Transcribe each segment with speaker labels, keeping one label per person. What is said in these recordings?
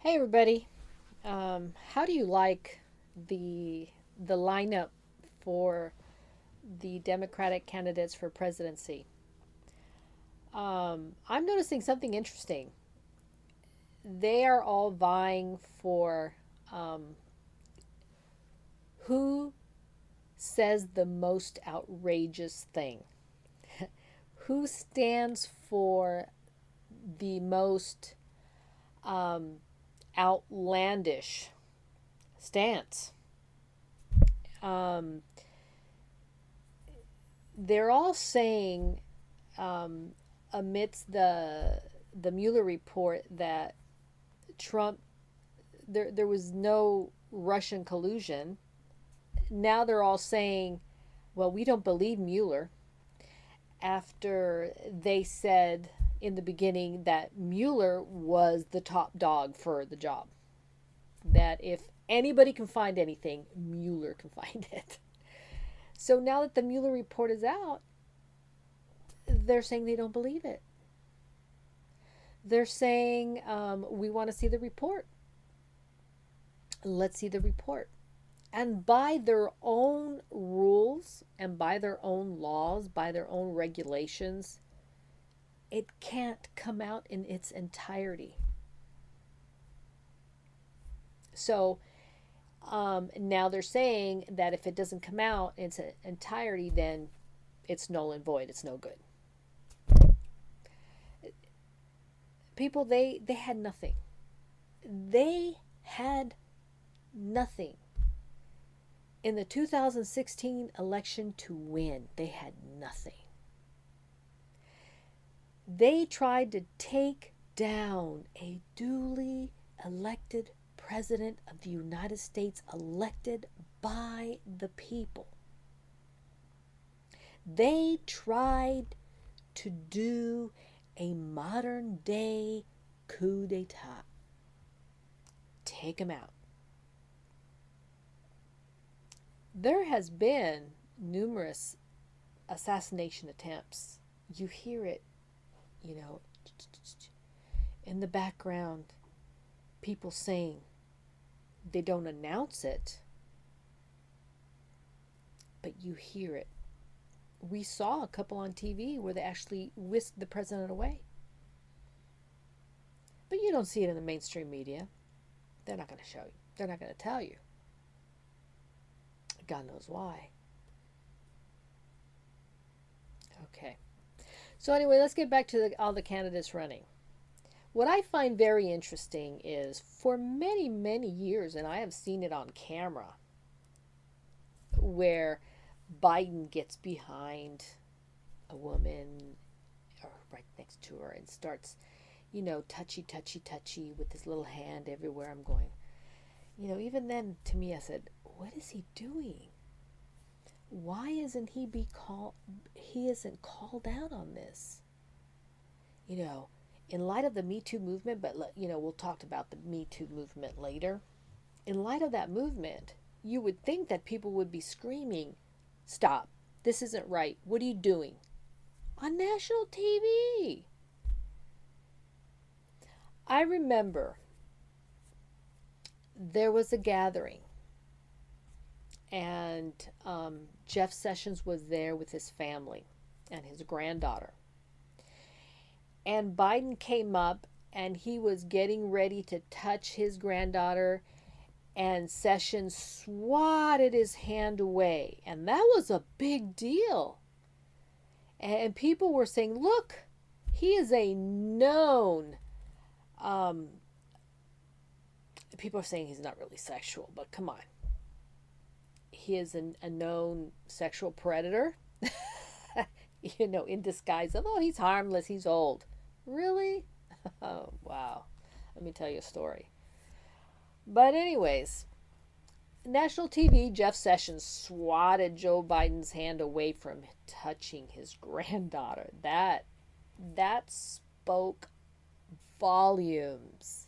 Speaker 1: Hey everybody. How do you like the lineup for the Democratic candidates for presidency? I'm noticing something interesting. They are all vying for um, who says the most outrageous thing, who stands for the most um, outlandish stance. Um, they're all saying um, amidst the Mueller report that Trump there was no Russian collusion. Now they're all saying, well, we don't believe Mueller after they said in the beginning that Mueller was the top dog for the job. That if anybody can find anything, Mueller can find it. So now that the Mueller report is out, they're saying they don't believe it. They're saying, we want to see the report. Let's see the report. And by their own rules and by their own laws, by their own regulations, it can't come out in its entirety. So now they're saying that if it doesn't come out in its entirety, then it's null and void. It's no good. People, they had nothing. They had nothing in the 2016 election to win. They had nothing. They tried to take down a duly elected president of the United States, elected by the people. They tried to do a modern day coup d'etat. Take him out. There has been numerous assassination attempts. You hear it, you know, in the background, people saying they don't announce it, but you hear it. We saw a couple on TV where they actually whisked the president away. But you don't see it in the mainstream media. They're not going to show you. They're not going to tell you. God knows why. Okay. So anyway, let's get back to all the candidates running. What I find very interesting is for many, many years, and I have seen it on camera, where Biden gets behind a woman or right next to her and starts, touchy, touchy, touchy with his little hand everywhere. I'm going, even then to me, I said, what is he doing? Why isn't he isn't called out on this? In light of the Me Too movement, but we'll talk about the Me Too movement later. In light of that movement, you would think that people would be screaming, stop, this isn't right, what are you doing? On national TV. I remember there was a gathering, and Jeff Sessions was there with his family and his granddaughter. And Biden came up and he was getting ready to touch his granddaughter, and Sessions swatted his hand away. And that was a big deal. And people were saying, look, he is a known. People are saying he's not really sexual, but come on. He is a known sexual predator. In disguise of, oh, he's harmless, he's old. Really? Oh, wow. Let me tell you a story. But anyways, national TV, Jeff Sessions swatted Joe Biden's hand away from touching his granddaughter. That spoke volumes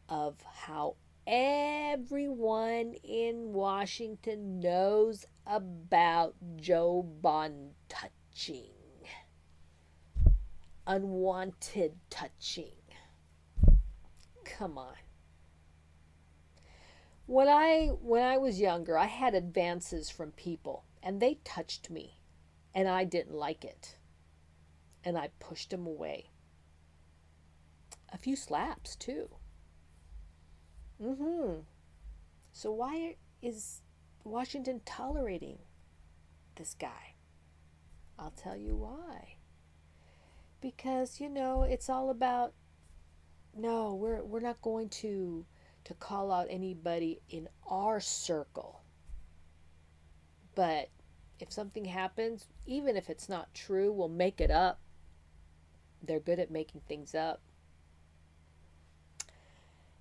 Speaker 1: of how everyone in Washington knows about Joe Biden touching. Unwanted touching. Come on. When I was younger, I had advances from people and they touched me and I didn't like it and I pushed them away. A few slaps too. Mhm. So why is Washington tolerating this guy? I'll tell you why. Because, it's all about, no, we're not going to call out anybody in our circle. But if something happens, even if it's not true, we'll make it up. They're good at making things up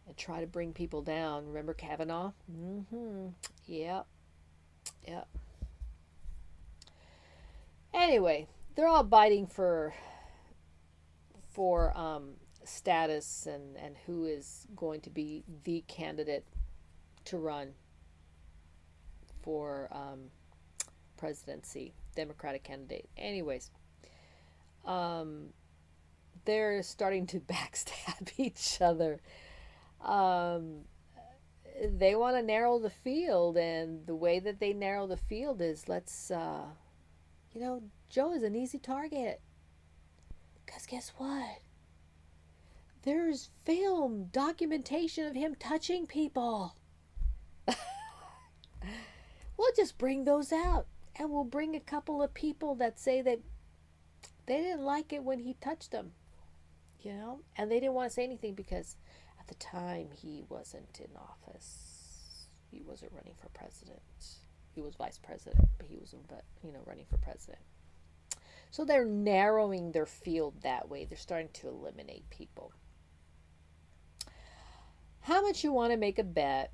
Speaker 1: and try to bring people down. Remember Kavanaugh? Mm-hmm. Yep. Yep. Anyway, they're all biting for status and who is going to be the candidate to run for presidency, Democratic candidate. Anyways, um, they're starting to backstab each other. Um, they want to narrow the field, and the way that they narrow the field is Joe is an easy target. Because guess what? There's film documentation of him touching people. We'll just bring those out. And we'll bring a couple of people that say that they didn't like it when he touched them. And they didn't want to say anything because at the time he wasn't in office. He wasn't running for president. He was vice president, but he was, running for president. So they're narrowing their field that way. They're starting to eliminate people. How much you want to make a bet?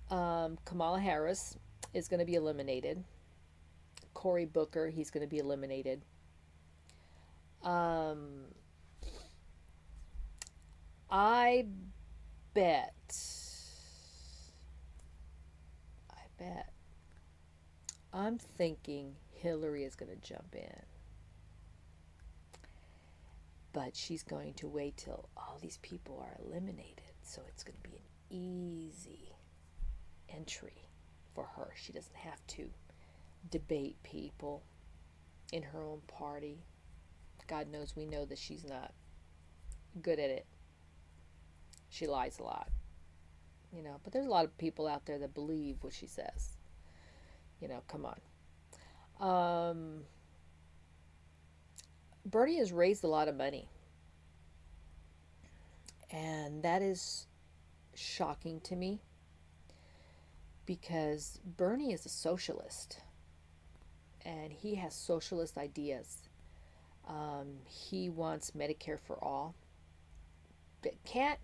Speaker 1: Kamala Harris is going to be eliminated. Cory Booker, he's going to be eliminated. I bet. I'm thinking Hillary is going to jump in. But she's going to wait till all these people are eliminated. So it's going to be an easy entry for her. She doesn't have to debate people in her own party. God knows we know that she's not good at it. She lies a lot. But there's a lot of people out there that believe what she says. Come on. Bernie has raised a lot of money. And that is shocking to me because Bernie is a socialist and he has socialist ideas. He wants Medicare for all, but can't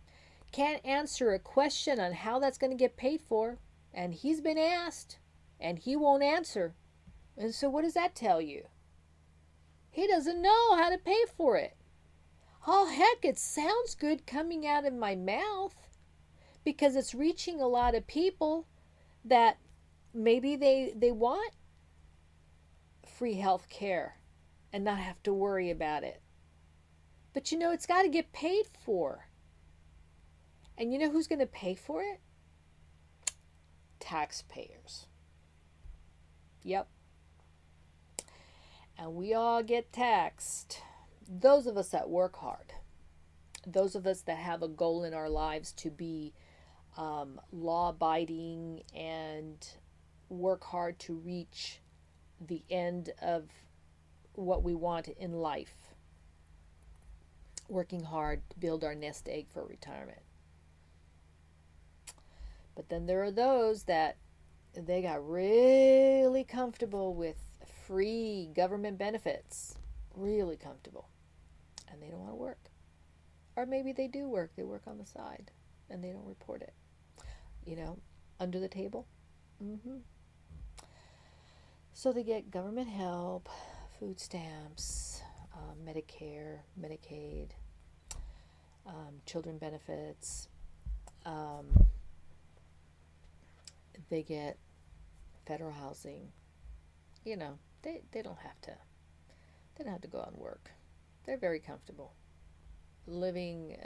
Speaker 1: answer a question on how that's going to get paid for. And he's been asked and he won't answer. And so what does that tell you? He doesn't know how to pay for it. Oh, heck, it sounds good coming out of my mouth because it's reaching a lot of people that maybe they want free health care and not have to worry about it. But it's got to get paid for. And you know who's going to pay for it? Taxpayers. Yep. And we all get taxed. Those of us that work hard. Those of us that have a goal in our lives to be law-abiding and work hard to reach the end of what we want in life. Working hard to build our nest egg for retirement. But then there are those that they got really comfortable with free government benefits. Really comfortable. And they don't want to work. Or maybe they do work. They work on the side. And they don't report it. Under the table. So they get government help, food stamps, Medicare, Medicaid, children benefits. They get federal housing. They don't have to. They don't have to go out and work. They're very comfortable. living,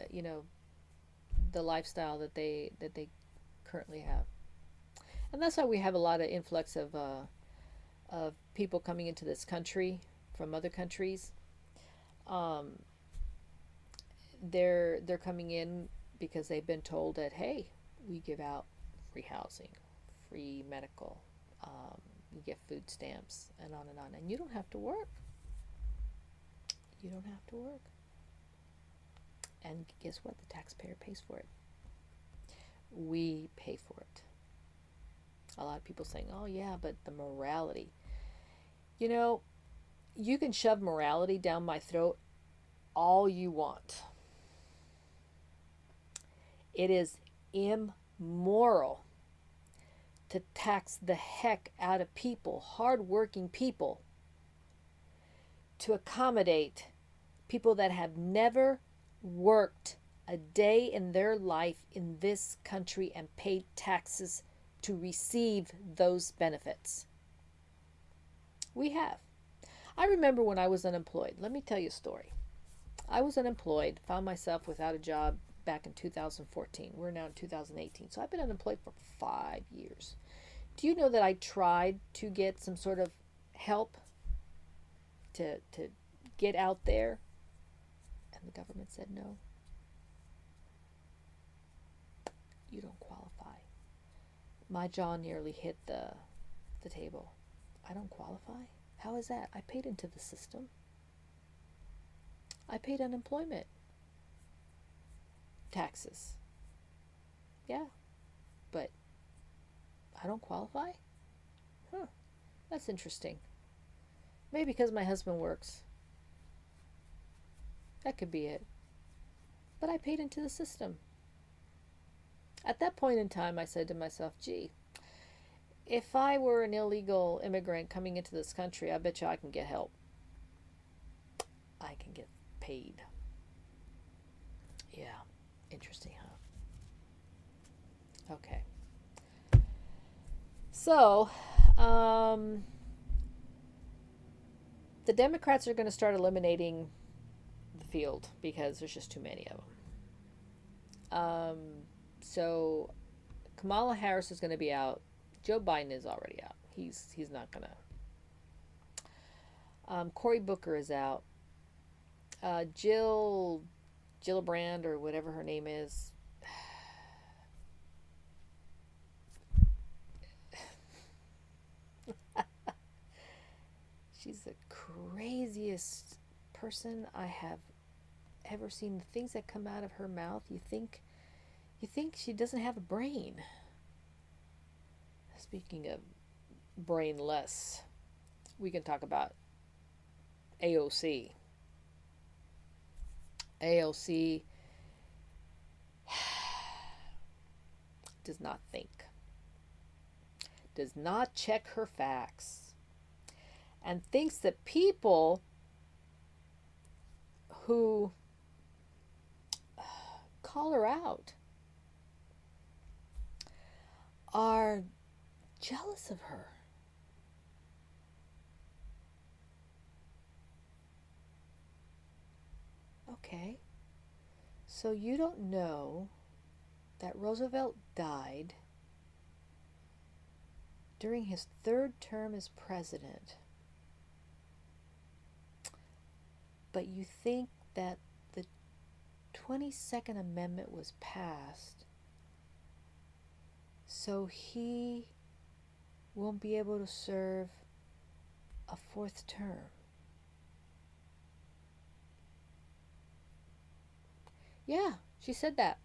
Speaker 1: the lifestyle that they currently have. And that's why we have a lot of influx of people coming into this country from other countries. Um, they're coming in because they've been told that, hey, we give out free housing, free medical, you get food stamps, and on, and you don't have to work. You don't have to work. And guess what? The taxpayer pays for it. We pay for it. A lot of people saying, oh yeah, but the morality. You know, you can shove morality down my throat all you want. It is immoral to tax the heck out of people, hardworking people, to accommodate people that have never worked a day in their life in this country and paid taxes to receive those benefits. We have. I remember when I was unemployed. Let me tell you a story. I was unemployed, found myself without a job back in 2014. We're now in 2018. So I've been unemployed for 5 years. Do you know that I tried to get some sort of help to get out there? And the government said no. You don't qualify. My jaw nearly hit the table. I don't qualify? How is that? I paid into the system. I paid unemployment taxes. Yeah, but I don't qualify? Huh, that's interesting. Maybe because my husband works. That could be it. But I paid into the system. At that point in time, I said to myself, gee, if I were an illegal immigrant coming into this country, I bet you I can get help. I can get paid. Yeah, interesting, huh? Okay. So, the Democrats are going to start eliminating the field because there's just too many of them. So Kamala Harris is going to be out. Joe Biden is already out. He's not going to. Cory Booker is out. Gillibrand or whatever her name is. She's the craziest person I have ever seen. The things that come out of her mouth, you think she doesn't have a brain. Speaking of brainless, we can talk about AOC. AOC does not think, does not check her facts, and thinks that people who call her out are jealous of her. Okay, so you don't know that Roosevelt died during his third term as president, but you think that the 22nd Amendment was passed so he won't be able to serve a fourth term. Yeah, she said that.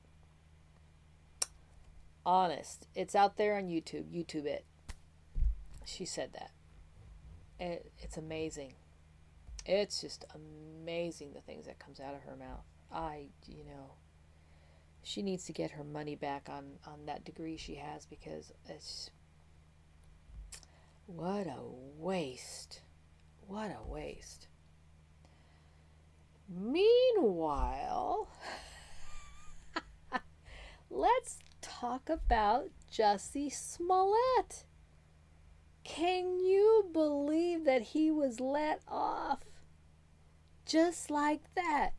Speaker 1: Honest. It's out there on YouTube. YouTube it. She said that. It's amazing. It's just amazing the things that comes out of her mouth. She needs to get her money back on that degree she has, because it's, what a waste. What a waste. Meanwhile, let's talk about Jussie Smollett. Can you believe that he was let off just like that?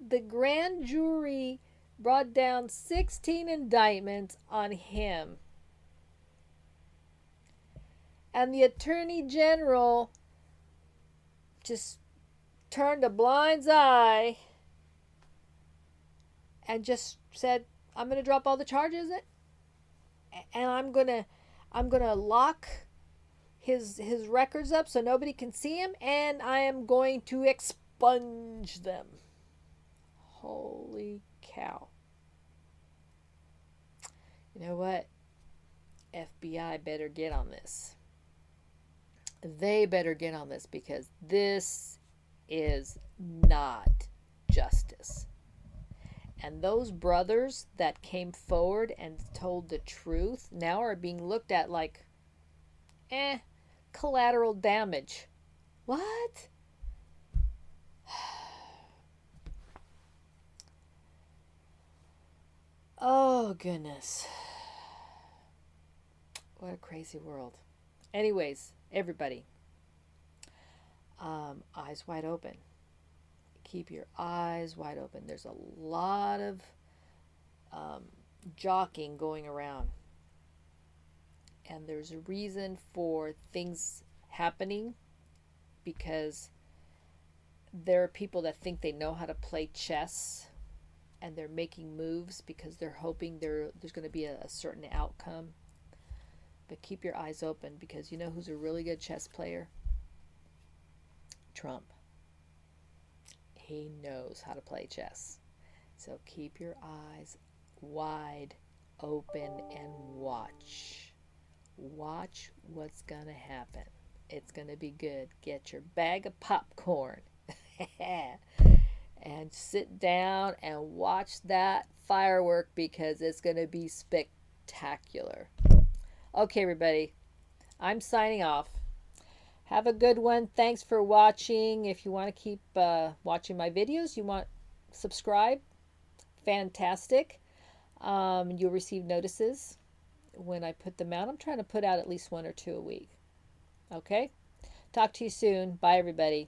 Speaker 1: the grand jury brought down 16 indictments on him. And the attorney general just turned a blind eye and just said, I'm going to drop all the charges and I'm going to lock his records up so nobody can see him, and I am going to expunge them. Holy cow. You know what? FBI better get on this. They better get on this, because this is not justice. And those brothers that came forward and told the truth now are being looked at like, collateral damage. What? Oh, goodness. What a crazy world. Anyways, everybody, eyes wide open. Keep your eyes wide open. There's a lot of jockeying going around. And there's a reason for things happening, because there are people that think they know how to play chess, and they're making moves because they're hoping there's going to be a certain outcome. But keep your eyes open, because you know who's a really good chess player? Trump. He knows how to play chess. So keep your eyes wide open and watch. Watch what's going to happen. It's going to be good. Get your bag of popcorn and sit down and watch that firework, because it's going to be spectacular. Okay, everybody, I'm signing off. Have a good one. Thanks for watching. If you want to keep watching my videos, you want subscribe, fantastic. You'll receive notices when I put them out. I'm trying to put out at least 1 or 2 a week. Okay? Talk to you soon. Bye, everybody.